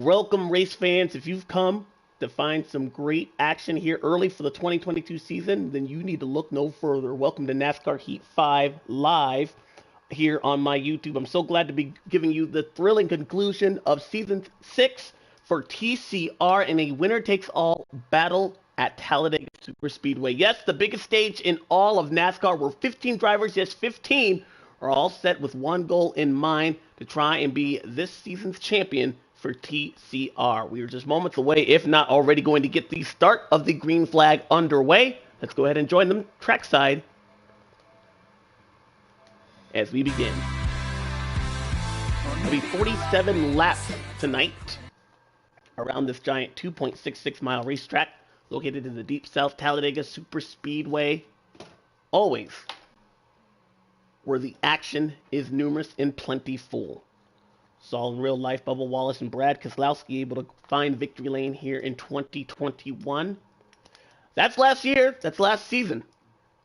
Welcome, race fans. If you've come to find some great action here early for the 2022 season, then you need to look no further. Welcome to NASCAR Heat 5 live here on my YouTube. I'm so glad to be giving you the thrilling conclusion of Season 6 for TCR in a winner-takes-all battle at Talladega Superspeedway. Yes, the biggest stage in all of NASCAR, where 15 drivers, yes, 15, are all set with one goal in mind, to try and be this season's champion for TCR. We are just moments away, if not already going to get the start of the green flag underway. Let's go ahead and join them trackside as we begin. It'll be 47 laps tonight around this giant 2.66 mile racetrack located in the deep south Talladega Superspeedway. Always where the action is numerous and plentiful. Saw in real life Bubba Wallace and Brad Keselowski able to find victory lane here in 2021. That's last year. That's last season.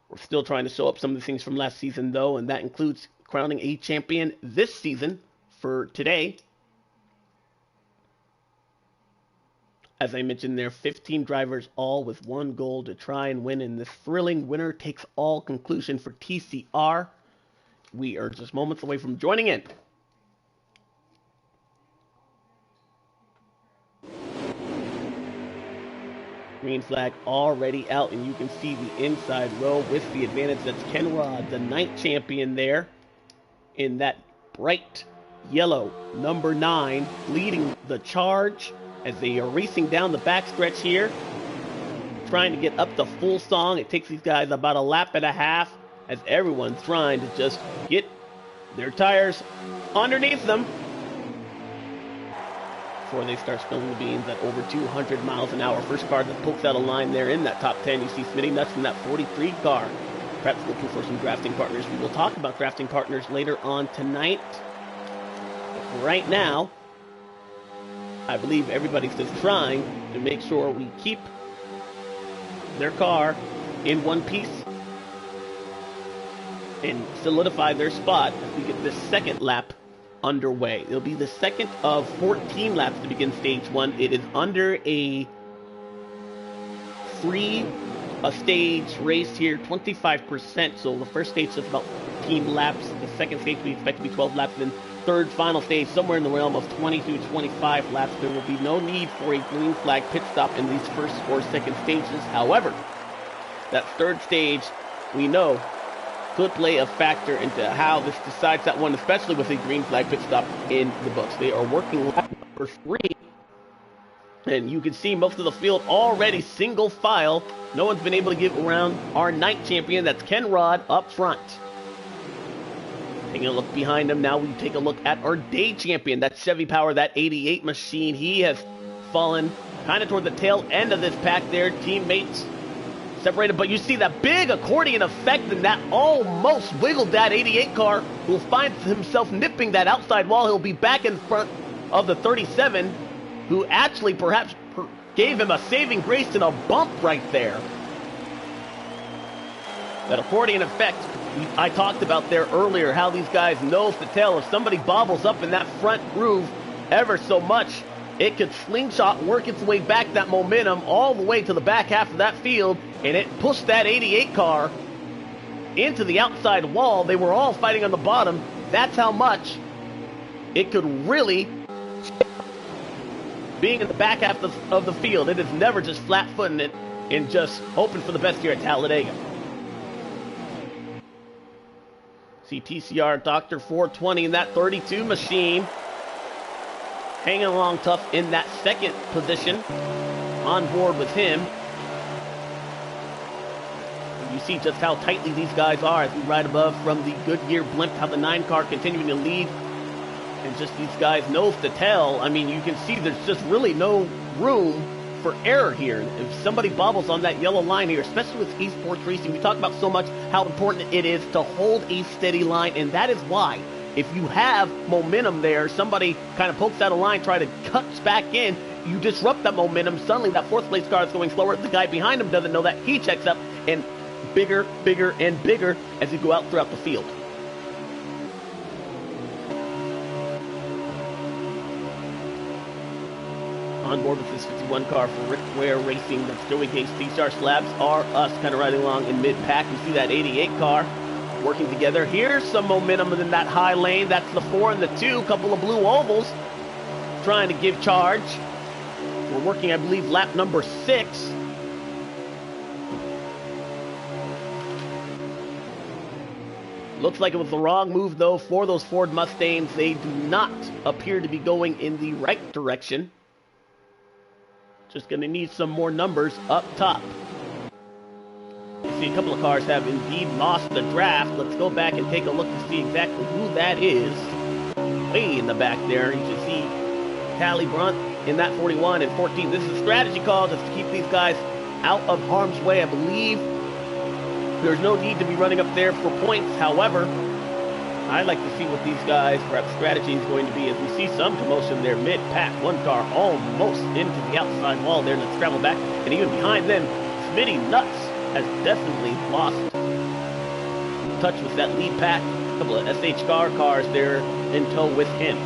We're still trying to show up some of the things from last season, though, and that includes crowning a champion this season for today. As I mentioned, there are 15 drivers, all with one goal to try and win in this thrilling winner-takes-all conclusion for TCR. We are just moments away from joining in. Green flag already out, and you can see the inside row with the advantage. That's Kenrod, the night champion there, in that bright yellow number 9, leading the charge as they are racing down the backstretch here, trying to get up to full song. It takes these guys about a lap and a half as everyone's trying to just get their tires underneath them before they start spilling the beans at over 200 miles an hour. First car that pokes out a line there in that top 10. You see Smitty Nuts in that 43 car, perhaps looking for some drafting partners. We will talk about drafting partners later on tonight. But right now, I believe everybody's just trying to make sure we keep their car in one piece and solidify their spot as we get this second lap underway. It'll be the second of 14 laps to begin stage 1. It is under a stage race here, 25%. So the first stage is about 15 laps. The second stage we expect to be 12 laps. And then third final stage, somewhere in the realm of 20 to 25 laps. There will be no need for a green flag pit stop in these first or second stages. However, that third stage, we know, could play a factor into how this decides that one, especially with a green flag pit stop in the books. They are working lap number 3, and you can see most of the field already single file. No one's been able to get around our night champion. That's Kenrod up front. Taking a look behind him, now we take a look at our day champion. That's Chevy Power, that 88 machine. He has fallen kind of toward the tail end of this pack there. Teammates separated, but you see that big accordion effect, and that almost wiggled that 88 car. Will find himself nipping that outside wall. He'll be back in front of the 37, who actually perhaps gave him a saving grace and a bump right there. That accordion effect I talked about there earlier, how these guys nose to tail. If somebody bobbles up in that front groove ever so much, it could slingshot, work its way back, that momentum all the way to the back half of that field, and it pushed that 88 car into the outside wall. They were all fighting on the bottom. That's how much it could really being in the back half of the field. It is never just flat-footing it and just hoping for the best here at Talladega. See TCR Dr. 420 in that 32 machine, hanging along tough in that second position. On board with him. You see just how tightly these guys are as we ride above from the Goodyear blimp, how the 9 car continuing to lead. And just these guys nose to tail. I mean, you can see there's just really no room for error here. If somebody bobbles on that yellow line here, especially with esports racing, we talk about so much how important it is to hold a steady line, and that is why if you have momentum there, somebody kind of pokes out a line, try to cuts back in, you disrupt that momentum. Suddenly that fourth place car is going slower. The guy behind him doesn't know that. He checks up, and bigger, bigger, and bigger as you go out throughout the field. on board with this 51 car for Rick Ware Racing. That's Joey Gase. TCR Slabs are us, kind of riding along in mid-pack. We see that 88 car working together. Here's some momentum in that high lane. That's the 4 and the 2. Couple of blue ovals trying to give charge. We're working, I believe, lap number 6. Looks like it was the wrong move, though, for those Ford Mustangs. They do not appear to be going in the right direction. Just going to need some more numbers up top. You see a couple of cars have indeed lost the draft. Let's go back and take a look to see exactly who that is. Way in the back there, you can see Tally Brunt in that 41 and 14. This is a strategy call just to keep these guys out of harm's way, I believe. There's no need to be running up there for points. However, I'd like to see what these guys' perhaps strategy is going to be as we see some commotion there mid-pack. One car almost into the outside wall there. Let's travel back. And even behind them, Smitty Nuts has definitely lost touch with that lead pack. A couple of SH cars there in tow with him.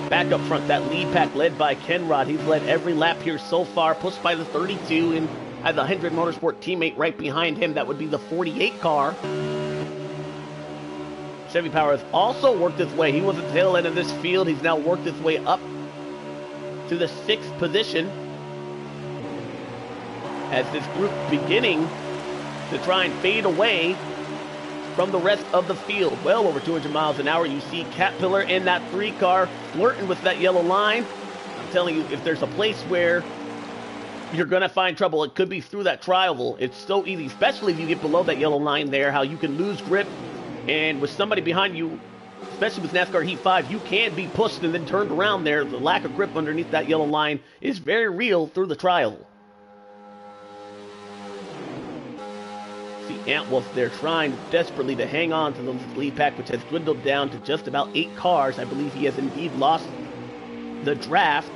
Back up front, that lead pack led by Kenrod. He's led every lap here so far, pushed by the 32 and has a Hendrick Motorsport teammate right behind him. That would be the 48 car. Chevy Power has also worked his way. He was at the tail end of this field. He's now worked his way up to the 6th position as this group beginning to try and fade away from the rest of the field. Well over 200 miles an hour. You see Caterpillar in that 3 car flirting with that yellow line. I'm telling you, if there's a place where you're going to find trouble, it could be through that tri-oval. It's so easy, especially if you get below that yellow line there, how you can lose grip. And with somebody behind you, especially with NASCAR Heat 5, you can be pushed and then turned around there. The lack of grip underneath that yellow line is very real through the tri-oval. See Ant Wolf there trying desperately to hang on to the lead pack, which has dwindled down to just about 8 cars. I believe he has indeed lost the draft.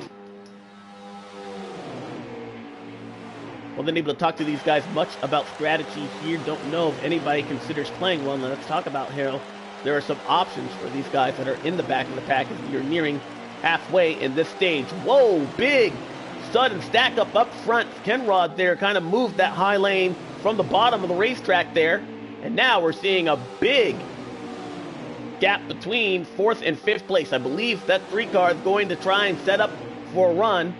Well, then able to talk to these guys much about strategy here. Don't know if anybody considers playing one. Let's talk about here. There are some options for these guys that are in the back of the pack as you're nearing halfway in this stage. Whoa, big sudden stack up front. Kenrod there kind of moved that high lane from the bottom of the racetrack there. And now we're seeing a big gap between 4th and 5th place. I believe that 3 car is going to try and set up for a run.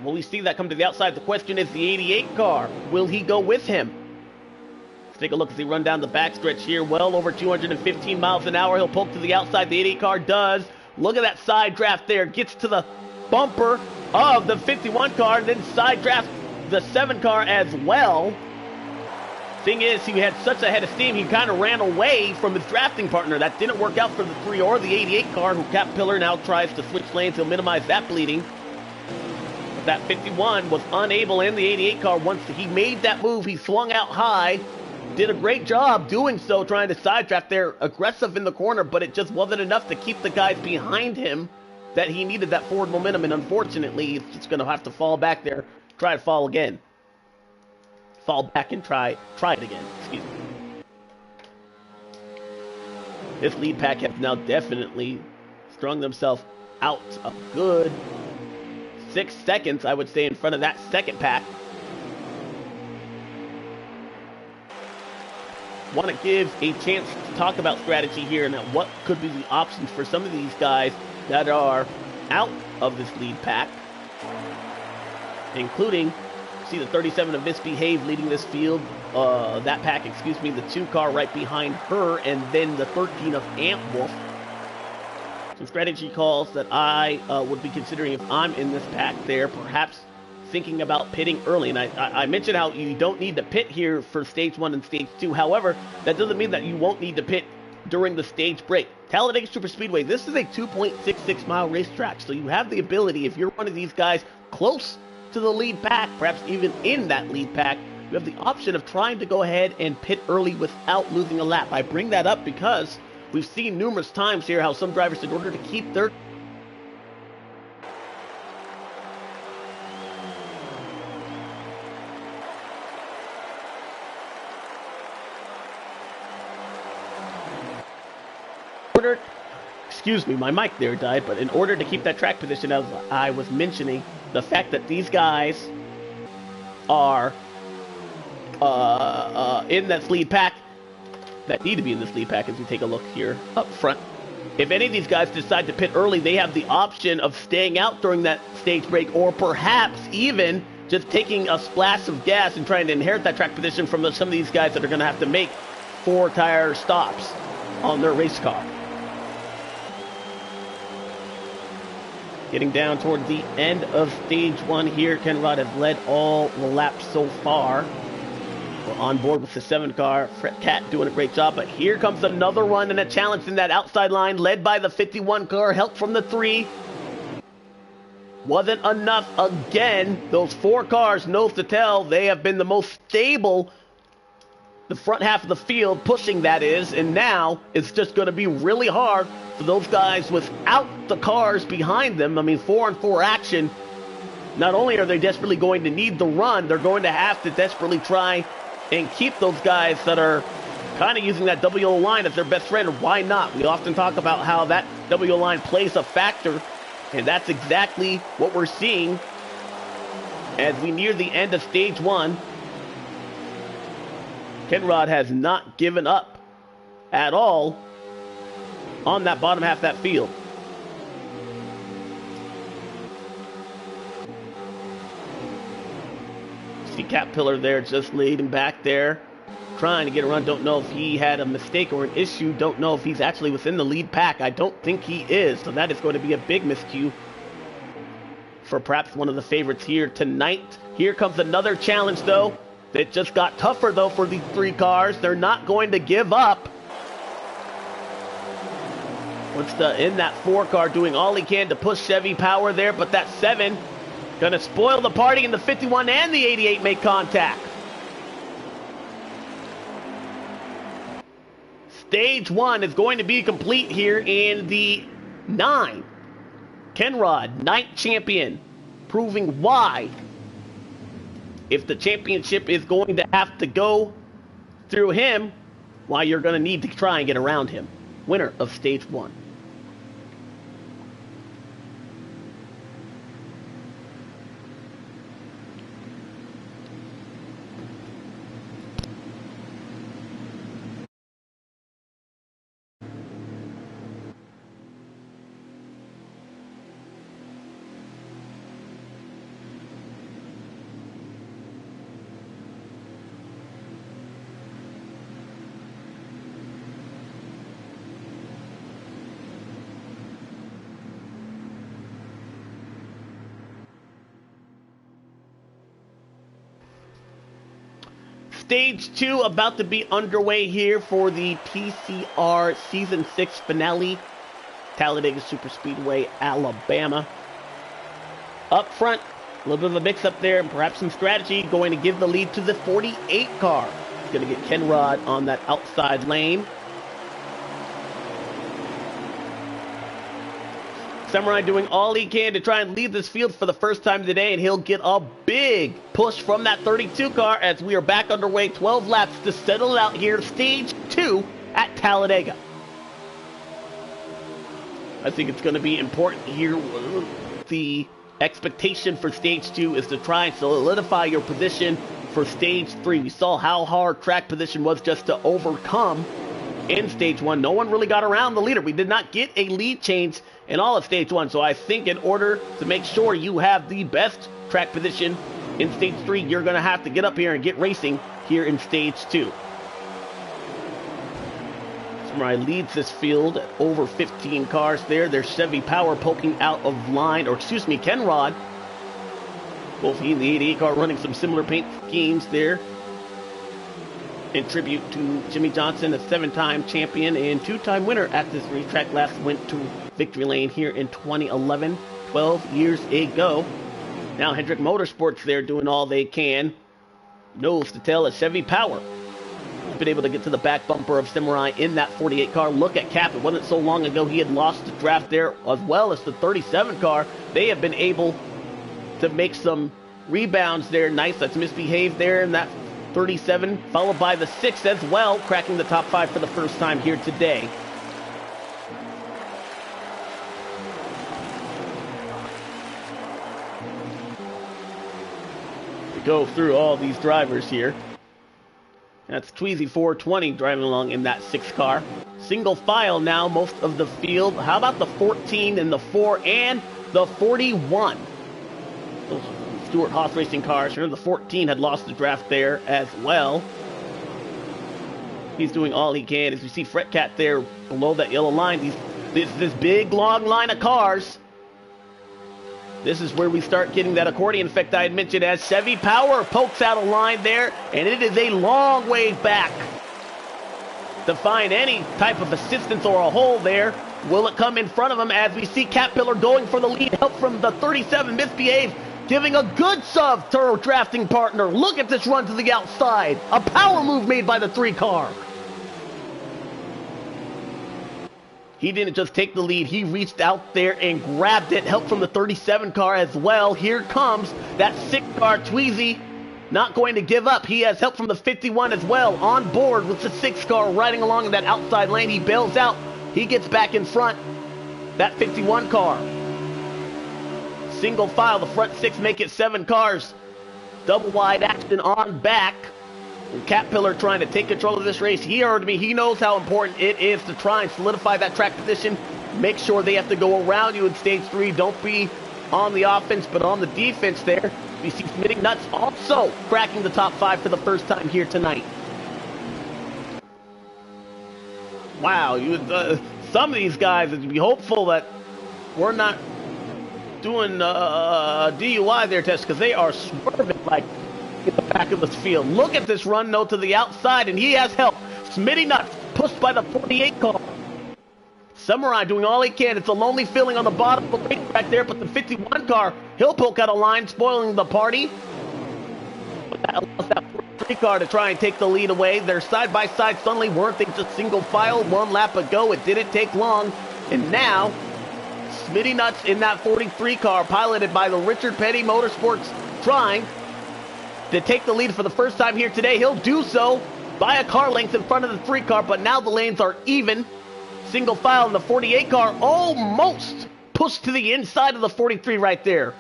Will we see that come to the outside? The question is the 88 car. Will he go with him? Let's take a look as he run down the backstretch here. Well over 215 miles an hour. He'll poke to the outside. The 88 car does. Look at that side draft there. Gets to the bumper of the 51 car. And then side drafts the 7 car as well. Thing is, he had such a head of steam, he kind of ran away from his drafting partner. That didn't work out for the 3 or the 88 car, who Caterpillar now tries to switch lanes. He'll minimize that bleeding. That 51 was unable, and the 88 car, once he made that move, he swung out high, did a great job doing so, trying to side draft there, aggressive in the corner, but it just wasn't enough to keep the guys behind him that he needed that forward momentum, and unfortunately, he's just going to have to fall back there, try to fall again. Fall back and try it again, excuse me. This lead pack has now definitely strung themselves out a good 6 seconds, I would say, in front of that second pack. Want to give a chance to talk about strategy here and what could be the options for some of these guys that are out of this lead pack, including, see the 37 of Misbehave leading this field, that pack, excuse me, the 2 car right behind her, and then the 13 of Ant Wolf. Some strategy calls that I would be considering if I'm in this pack there, perhaps thinking about pitting early. And I mentioned how you don't need to pit here for stage 1 and stage 2. However, that doesn't mean that you won't need to pit during the stage break. Talladega Super Speedway, this is a 2.66 mile racetrack, so you have the ability, if you're one of these guys close to the lead pack, perhaps even in that lead pack, you have the option of trying to go ahead and pit early without losing a lap. I bring that up because we've seen numerous times here how some drivers, in order to keep their excuse me, my mic there died, but in order to keep that track position, as I was mentioning, the fact that these guys are in that lead pack, that need to be in this lead pack as we take a look here up front. If any of these guys decide to pit early, they have the option of staying out during that stage break, or perhaps even just taking a splash of gas and trying to inherit that track position from some of these guys that are going to have to make 4 tire stops on their race car. Getting down toward the end of stage 1 here, Ken Rod has led all the laps so far. We're on board with the 7 car. Fred Cat doing a great job, but here comes another run and a challenge in that outside line, led by the 51 car, help from the 3. Wasn't enough again. Those 4 cars, nose to tail, they have been the most stable, the front half of the field, pushing that is, and now it's just going to be really hard for those guys without the cars behind them. I mean, 4-on-4 action. Not only are they desperately going to need the run, they're going to have to desperately try and keep those guys that are kind of using that WO line as their best friend. Why not? We often talk about how that WO line plays a factor, and that's exactly what we're seeing as we near the end of stage 1. Ken Rod has not given up at all on that bottom half of that field. See Cap Pillar there just leading back there, trying to get a run. Don't know if he had a mistake or an issue. Don't know if he's actually within the lead pack. I don't think he is, so that is going to be a big miscue for perhaps one of the favorites here tonight. Here comes another challenge, though. It just got tougher, though, for these 3 cars. They're not going to give up. In that 4 car doing all he can to push Chevy Power there, but that 7 going to spoil the party, and the 51 and the 88 make contact. Stage 1 is going to be complete here in the 9. Ken Rod, 9th champion, proving why, if the championship is going to have to go through him, why you're going to need to try and get around him. Winner of stage 1. Stage 2 about to be underway here for the TCR Season 6 finale. Talladega Superspeedway, Alabama. Up front, a little bit of a mix-up there, and perhaps some strategy going to give the lead to the 48 car. It's going to get Ken Rod on that outside lane. Samurai doing all he can to try and lead this field for the first time today, and he'll get a big push from that 32 car as we are back underway. 12 laps to settle it out here, stage 2 at Talladega. I think it's going to be important here. The expectation for stage 2 is to try and solidify your position for stage 3. We saw how hard track position was just to overcome in stage 1. No one really got around the leader. We did not get a lead change in all of stage 1. So I think in order to make sure you have the best track position in stage 3, you're going to have to get up here and get racing here in stage 2. Samurai leads this field at over 15 cars there. There's Chevy Power poking out of line, or excuse me, Ken Rod. Both he and the 88 car running some similar paint schemes there. In tribute to Jimmy Johnson, a 7-time champion and 2-time winner at this racetrack. Last went to Victory Lane here in 2011, 12 years ago. Now Hendrick Motorsports there doing all they can. Nose to tail at Chevy Power. He's been able to get to the back bumper of Samurai in that 48 car. Look at Cap. It wasn't so long ago he had lost the draft there, as well as the 37 car. They have been able to make some rebounds there. Nice. That's misbehaved there in that 37, followed by the 6 as well, cracking the top 5 for the first time here today. go through all these drivers here. That's Tweezy 420 driving along in that 6 car. Single file now, most of the field. How about the 14 and the 4 and the 41? Those Stuart Haas Racing cars. Remember, the 14 had lost the draft there as well. He's doing all he can. As you see Fret Cat there below that yellow line, this big long line of cars. This is where we start getting that accordion effect I had mentioned, as Chevy Power pokes out a line there, and it is a long way back to find any type of assistance or a hole there. Will it come in front of him as we see Caterpillar going for the lead? Help from the 37, Misbehave, giving a good shove to her drafting partner. Look at this run to the outside. A power move made by the 3 car. He didn't just take the lead, he reached out there and grabbed it. Help from the 37 car as well. Here comes that 6 car, Tweezy. Not going to give up. He has help from the 51 as well. On board with the 6 car riding along in that outside lane. He bails out. He gets back in front. That 51 car. Single file. The front 6 make it 7 cars. Double wide action on back. And Caterpillar trying to take control of this race. He heard me. He knows how important it is to try and solidify that track position. Make sure they have to go around you in stage 3. Don't be on the offense, but on the defense there. We see Smitting Nuts also cracking the top 5 for the first time here tonight. Wow, some of these guys, would be hopeful that we're not doing DUI there, Tess, because they are swerving like in the back of this field. Look at this run, though, to the outside, and he has help. Smitty Nuts pushed by the 48 car. Samurai doing all he can. It's a lonely feeling on the bottom of the racetrack there, but the 51 car, he'll poke out a line, spoiling the party. But that allows that 43 car to try and take the lead away. They're side by side suddenly, weren't they? Just single file, 1 lap ago. It didn't take long. And now, Smitty Nuts in that 43 car, piloted by the Richard Petty Motorsports, trying to take the lead for the first time here today. He'll do so by a car length in front of the 3 car, but now the lanes are even. Single file in the 48 car, almost pushed to the inside of the 43 right there.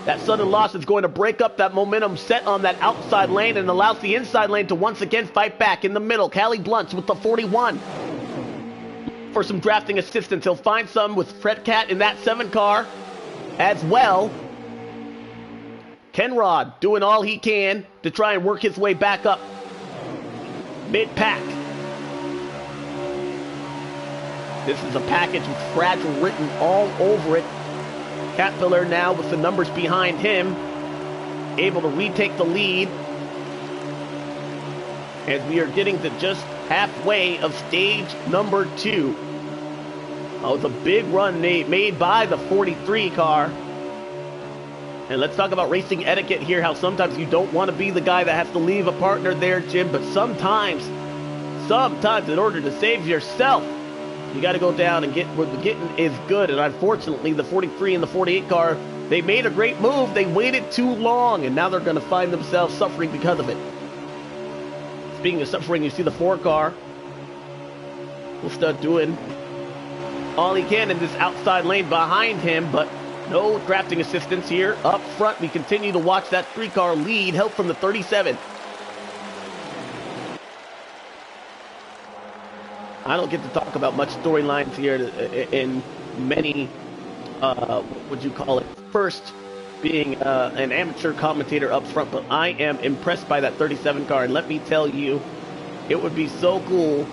That sudden loss is going to break up that momentum set on that outside lane and allows the inside lane to once again fight back in the middle. Callie Blunts with the 41. For some drafting assistance, he'll find some with Fret Cat in that 7 car as well. Kenrod doing all he can to try and work his way back up mid-pack. This is a package with fragile written all over it. Caterpillar now with the numbers behind him, able to retake the lead as we are getting to just halfway of stage number 2. That was a big run made by the 43 car. And let's talk about racing etiquette here, how sometimes you don't want to be the guy that has to leave a partner there, Jim, but sometimes in order to save yourself, you got to go down and get where the getting is good. And unfortunately, the 43 and the 48 car, they made a great move. They waited too long, and now they're going to find themselves suffering because of it. Speaking of suffering, you see the 4 car will start doing all he can in this outside lane behind him, but no drafting assistance here. Up front, we continue to watch that 3 car lead. Help from the 37. I don't get to talk about much storylines here in many, what would you call it, first being an amateur commentator up front, but I am impressed by that 37 car, and let me tell you, it would be so cool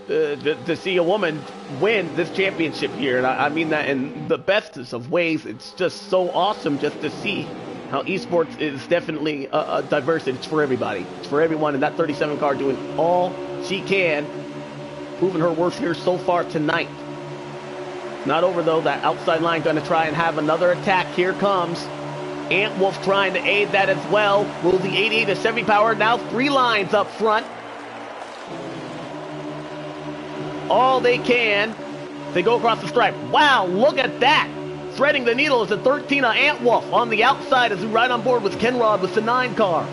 to see a woman win this championship here, and I mean that in the bestest of ways. It's just so awesome just to see how esports is definitely diverse. It's for everybody. It's for everyone, and that 37 car doing all she can, proving her worth here so far tonight. Not over, though. That outside line going to try and have another attack. Here comes Ant Wolf trying to aid that as well. Will the 88 to 70 power now 3 lines up front. All they can. They go across the stripe. Wow, look at that. Threading the needle is the 13 of Ant Wolf on the outside as we ride on board with Kenrod with the 9 car.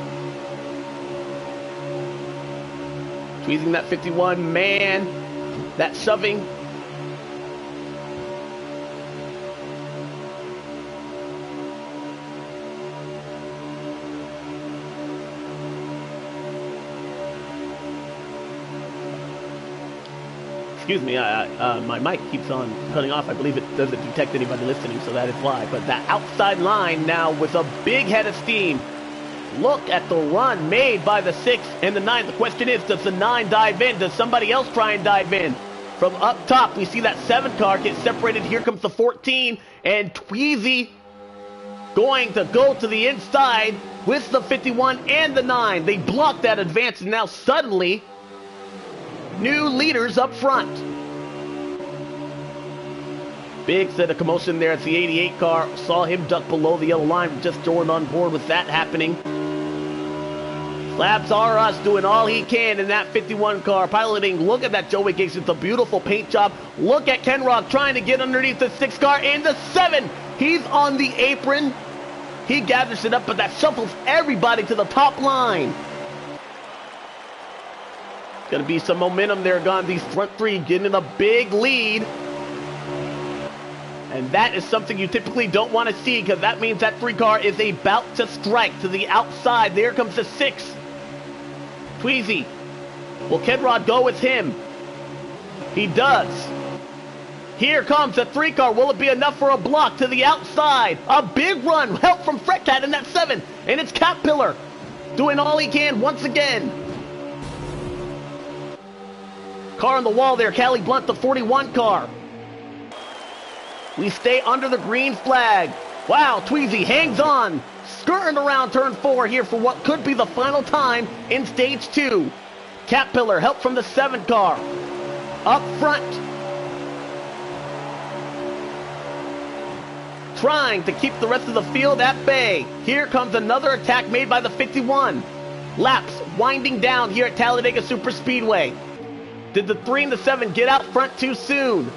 Squeezing that 51, man. That shoving. Excuse me, my mic keeps on cutting off. I believe it doesn't detect anybody listening, so that is why. But that outside line now with a big head of steam. Look at the run made by the 6 and the 9. The question is, does the 9 dive in? Does somebody else try and dive in? From up top, we see that 7 car get separated. Here comes the 14, and Tweezy going to go to the inside with the 51 and the 9. They blocked that advance, and now suddenly, new leaders up front. Big set of commotion there as the 88 car saw him duck below the yellow line. Just joined on board with that happening. Slabs R Us doing all he can in that 51 car, piloting. Look at that Joey Giggs with a beautiful paint job. Look at Kenrock trying to get underneath the 6 car and the 7. He's on the apron. He gathers it up, but that shuffles everybody to the top line. Going to be some momentum there gone. These front 3 getting a big lead. And that is something you typically don't want to see, because that means that 3 car is about to strike to the outside. There comes the 6. Tweezy. Will Kenrod go with him? He does. Here comes the 3 car. Will it be enough for a block to the outside? A big run. Help from Fretcat in that 7. And it's Cap Pillar doing all he can once again. Car on the wall there. Callie Blunt, the 41 car. We stay under the green flag. Wow, Tweezy hangs on. Skirting around turn 4 here for what could be the final time in stage 2. Cap Pillar, help from the 7 car. Up front. Trying to keep the rest of the field at bay. Here comes another attack made by the 51. Laps winding down here at Talladega Super Speedway. Did the 3 and the 7 get out front too soon?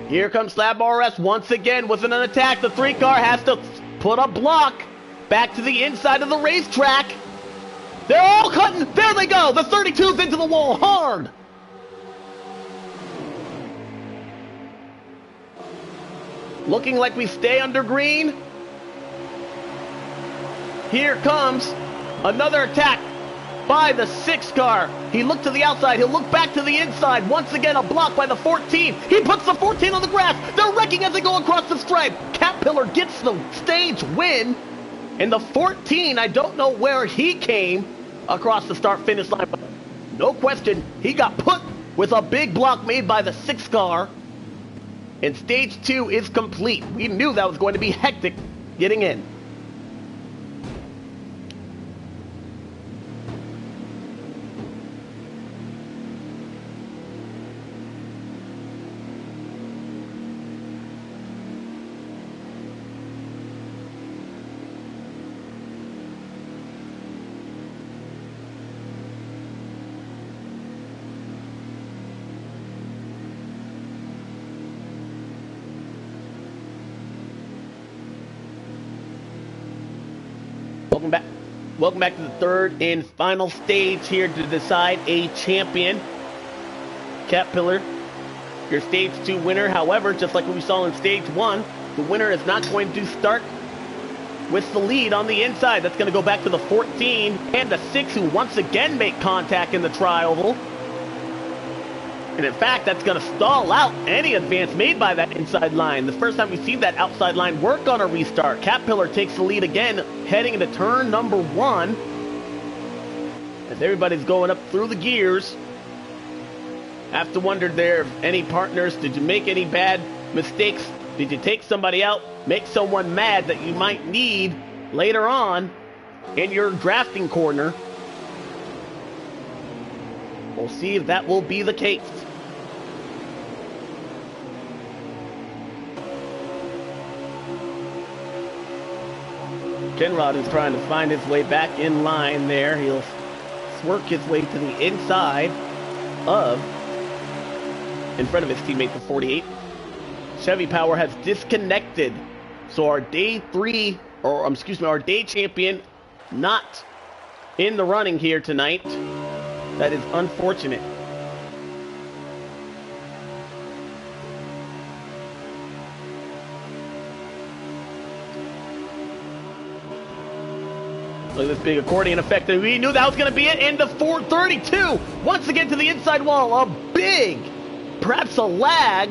Here comes Slab RS once again with an attack. The 3 car has to put a block back to the inside of the racetrack. They're all cutting. There they go. The 32's into the wall hard. Looking like we stay under green. Here comes another attack by the 6 car. He looked to the outside. He'll look back to the inside. Once again, a block by the 14. He puts the 14 on the grass. They're wrecking as they go across the stripe. Cap Pillar gets the stage win. And the 14, I don't know where he came across the start-finish line, but no question, he got put with a big block made by the 6 car. And stage 2 is complete. We knew that was going to be hectic getting in. Welcome back to the 3rd and final stage here to decide a champion. Cap Pillar, your stage 2 winner. However, just like we saw in stage 1, the winner is not going to start with the lead on the inside. That's going to go back to the 14 and the 6, who once again make contact in the tri-oval. And in fact, that's going to stall out any advance made by that inside line. The first time we've seen that outside line work on a restart. Cap Pillar takes the lead again, heading into turn number 1. As everybody's going up through the gears. Have to wonder there, if any partners, did you make any bad mistakes? Did you take somebody out, make someone mad that you might need later on in your drafting corner? We'll see if that will be the case. Kenrod is trying to find his way back in line there. He'll work his way to the inside of, in front of his teammate, the 48. Chevy Power has disconnected. So our day 3, or excuse me, our day champion not in the running here tonight. That is unfortunate. Look at this big accordion effect. We knew that was going to be it. And the 432, once again to the inside wall. A big, perhaps a lag.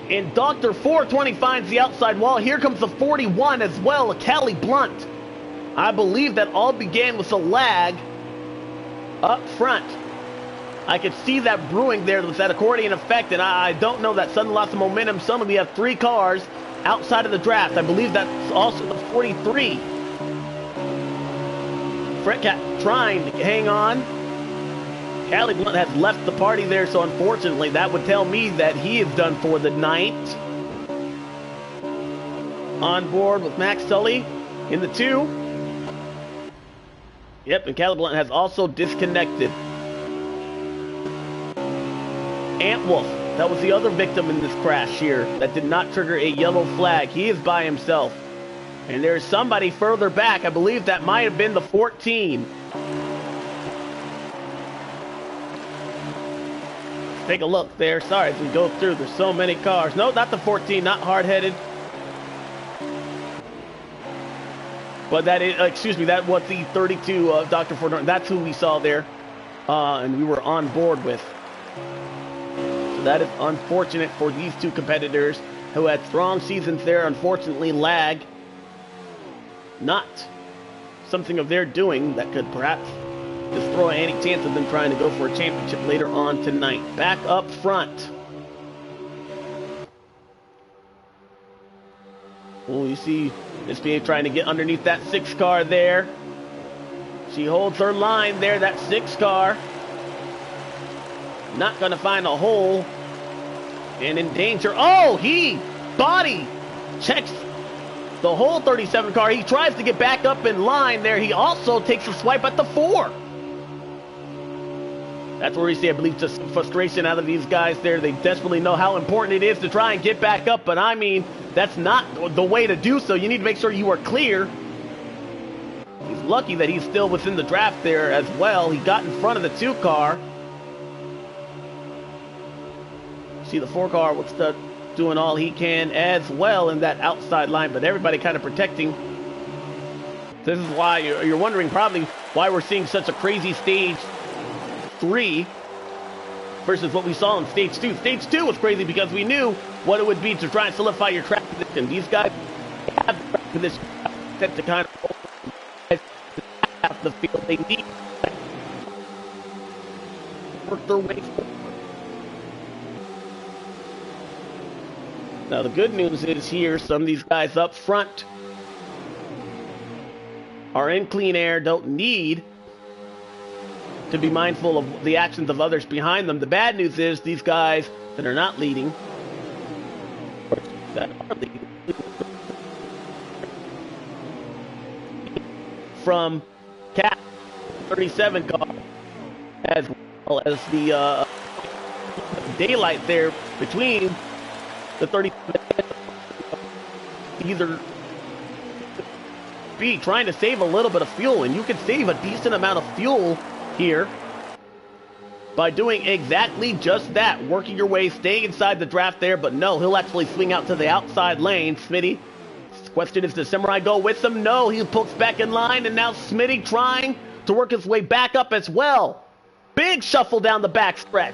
And Dr. 420 finds the outside wall. Here comes the 41 as well, a Cali Blunt. I believe that all began with a lag up front. I could see that brewing there with that accordion effect, and I don't know that sudden loss of momentum. Suddenly we have 3 cars outside of the draft. I believe that's also the 43. Fretcat trying to hang on. Cali Blunt has left the party there, so unfortunately that would tell me that he is done for the night. On board with Max Sully in the 2. Yep, and Cali Blunt has also disconnected. Antwolf, that was the other victim in this crash here that did not trigger a yellow flag. He is by himself. And there's somebody further back. I believe that might have been the 14. Take a look there. Sorry, as we go through, there's so many cars. No, not the 14, not hard-headed. But that is, excuse me, that was the 32 of Dr. Ford. That's who we saw there. And we were on board with. So that is unfortunate for these 2 competitors who had strong seasons there. Unfortunately, lag. Not something of their doing that could perhaps destroy any chance of them trying to go for a championship later on tonight. Back up front. Oh, you see SBA trying to get underneath that 6 car there. She holds her line there, that 6 car. Not going to find a hole. And in danger. Oh, he body checks the whole 37 car. He tries to get back up in line there. He also takes a swipe at the 4. That's where we see, I believe, just frustration out of these guys there. They desperately know how important it is to try and get back up. But I mean, that's not the way to do so. You need to make sure you are clear. He's lucky that he's still within the draft there as well. He got in front of the 2 car. See the 4 car was doing all he can as well in that outside line, but everybody kind of protecting. This is why you're wondering probably why we're seeing such a crazy stage 3 versus what we saw in stage 2. Stage 2 was crazy because we knew what it would be to try and solidify your track position. These guys have the track position set to kind of the field. They need to work their way forward. Now the good news is here, some of these guys up front are in clean air, don't need to be mindful of the actions of others behind them. The bad news is these guys that are not leading, that are leading, from Cat 37 car, as well as the daylight there between the 30, either be trying to save a little bit of fuel, and you can save a decent amount of fuel here by doing exactly just that, working your way, staying inside the draft there. But no, he'll actually swing out to the outside lane. Smitty, question is, does Samurai go with him? No, he pokes back in line, and now Smitty trying to work his way back up as well. Big shuffle down the back stretch.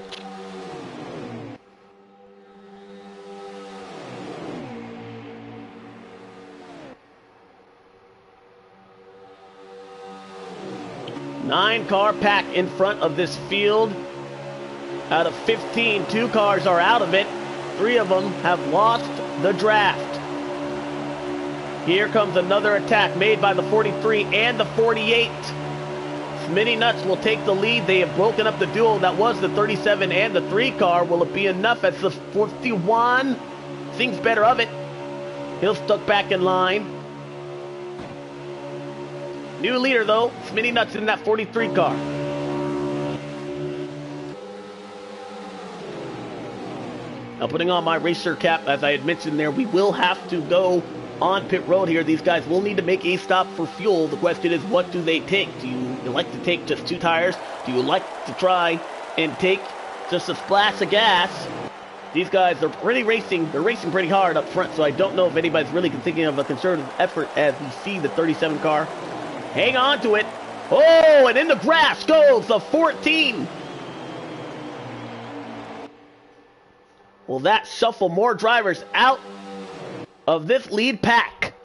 Nine-car pack in front of this field. Out of 15, 2 cars are out of it. 3 of them have lost the draft. Here comes another attack made by the 43 and the 48. Smitty Nuts will take the lead. They have broken up the duel that was the 37 and the 3 car. Will it be enough as the 51 thinks better of it? He'll stuck back in line. New leader, though, Smitty Nuts in that 43 car. Now, putting on my racer cap, as I had mentioned there, we will have to go on pit road here. These guys will need to make a stop for fuel. The question is, what do they take? Do you like to take just 2 tires? Do you like to try and take just a splash of gas? These guys are pretty racing. They're racing pretty hard up front, so I don't know if anybody's really thinking of a concerted effort as we see the 37 car Hang on to it. Oh, and in the grass goes the 14. Will that shuffle more drivers out of this lead pack?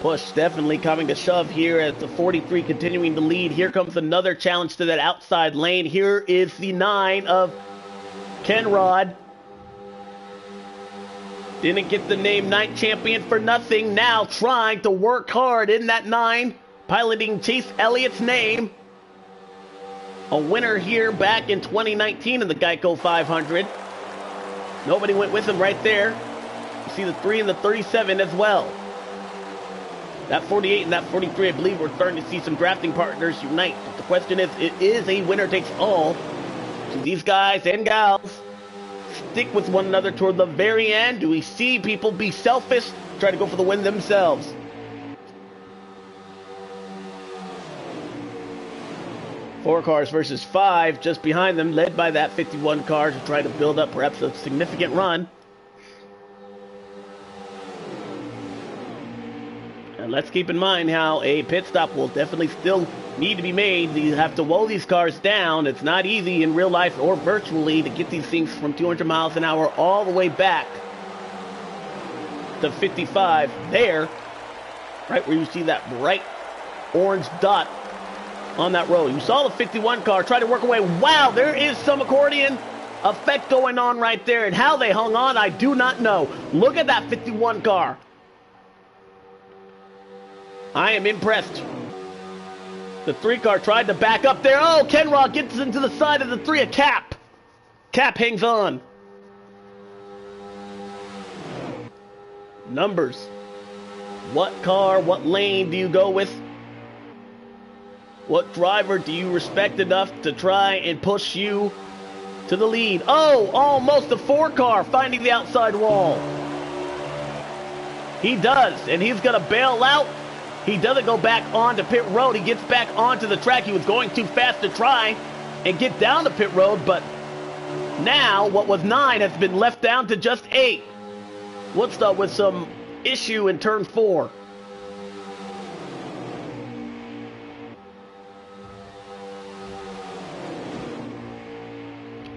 Push definitely coming to shove here as the 43 continuing to lead. Here comes another challenge to that outside lane. Here is the 9 of Kenrod. Didn't get the name night champion for nothing. Now trying to work hard in that 9, piloting Chase Elliott's name. A winner here back in 2019 in the Geico 500. Nobody went with him right there. You see the 3 and the 37 as well. That 48 and that 43, I believe we're starting to see some drafting partners unite. But the question is, it is a winner takes all. Do these guys and gals stick with one another toward the very end? Do we see people be selfish, try to go for the win themselves? Four cars versus 5, just behind them, led by that 51 car to try to build up perhaps a significant run. And let's keep in mind how a pit stop will definitely still need to be made. You have to woe these cars down. It's not easy in real life or virtually to get these things from 200 miles an hour all the way back to 55 there, right where you see that bright orange dot on that road. You saw the 51 car try to work away. Wow, there is some accordion effect going on right there, and how they hung on, I do not know. Look at that 51 car. I am impressed. The 3 car tried to back up there. Oh, Kenrod gets into the side of the 3, a Cap. Cap hangs on. Numbers. What car, what lane do you go with? What driver do you respect enough to try and push you to the lead? Oh, almost a 4 car finding the outside wall. He does, and he's going to bail out. He doesn't go back onto pit road. He gets back onto the track. He was going too fast to try and get down to pit road, but now what was 9 has been left down to just 8. What's up with some issue in turn 4?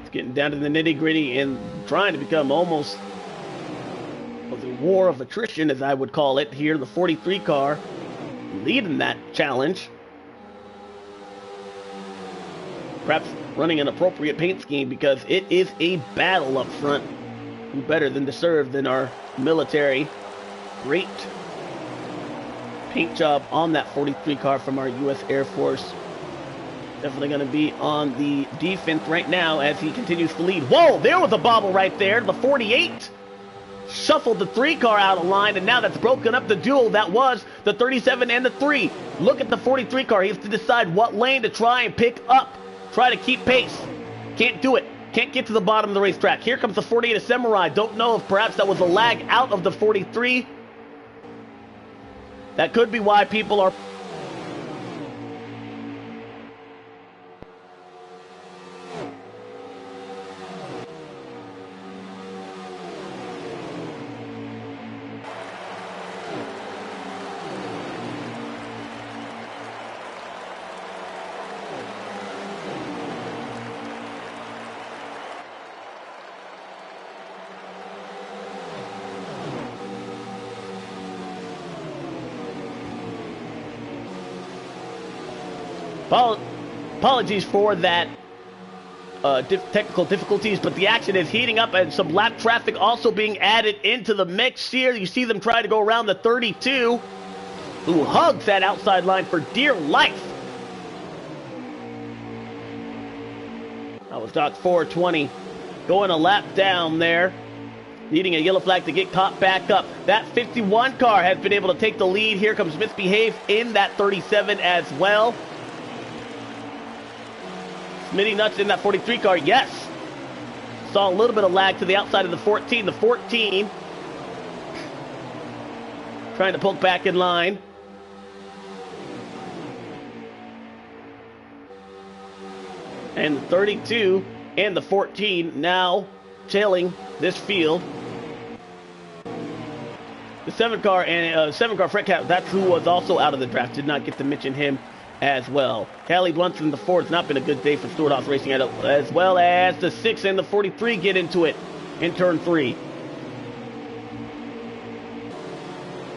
It's getting down to the nitty-gritty and trying to become almost a war of attrition, as I would call it. Here, the 43 car leading that challenge. Perhaps running an appropriate paint scheme because it is a battle up front. Who better than to serve than our military? Great paint job on that 43 car from our U.S. Air Force. Definitely going to be on the defense right now as he continues to lead. Whoa, there was a bobble right there. The 48 shuffled the 3 car out of line, and now that's broken up the duel that was the 37 and the 3. Look at the 43 car. He has to decide what lane to try and pick up. Try to keep pace. Can't do it. Can't get to the bottom of the racetrack. Here comes the 48 of Samurai. Don't know if perhaps that was a lag out of the 43. That could be why people are... Apologies for that technical difficulties, but the action is heating up and some lap traffic also being added into the mix here. You see them try to go around the 32, who hugs that outside line for dear life. That was Doc 420 going a lap down there, needing a yellow flag to get caught back up. That 51 car has been able to take the lead. Here comes Misbehave in that 37 as well. Smitty Nuts in that 43 car, yes. Saw a little bit of lag to the outside of the 14. The 14 trying to poke back in line. And the 32 and the 14 now tailing this field. The 7 car and 7 car Fred Cap, that's who was also out of the draft. Did not get to mention him as well. Callie Blunson, the 4, it's not been a good day for Stewart-Haas Racing, as well as the 6 and the 43 get into it in turn 3.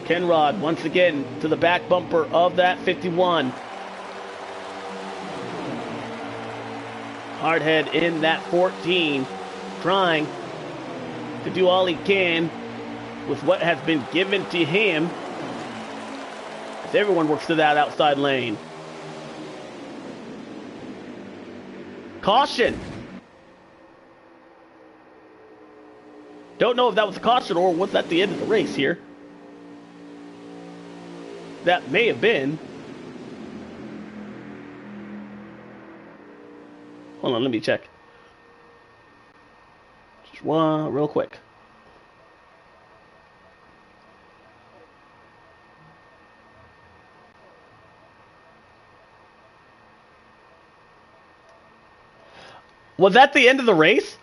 Kenrod once again to the back bumper of that 51. Hardhead in that 14, trying to do all he can with what has been given to him as everyone works to that outside lane. Caution! Don't know if that was a caution or was that the end of the race here. That may have been. Hold on, let me check. Just one real quick. Was that the end of the race?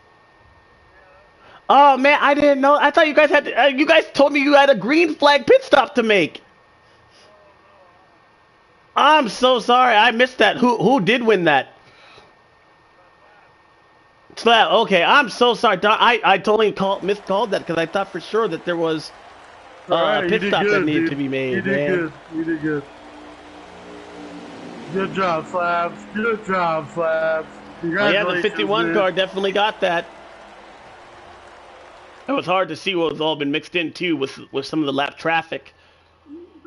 Oh man, I didn't know. I thought you guys had to, you guys told me you had a green flag pit stop to make. I'm so sorry. I missed that. Who did win that? Slap. Okay, I'm so sorry. I totally miscalled that because I thought for sure that there was a pit stop that needed to be made. You did good. You did good. Good job, Flabs. Good job, Flabs. Oh, yeah, the 51 car definitely got that. It was hard to see what was all been mixed in too with some of the lap traffic.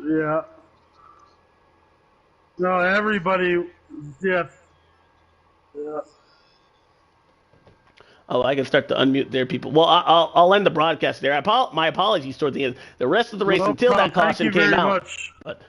Yeah. No, everybody. Yeah. Yeah. Oh, I can start to unmute there, people. Well, I'll end the broadcast there. My apologies toward the end. The rest of the race until that caution came out. But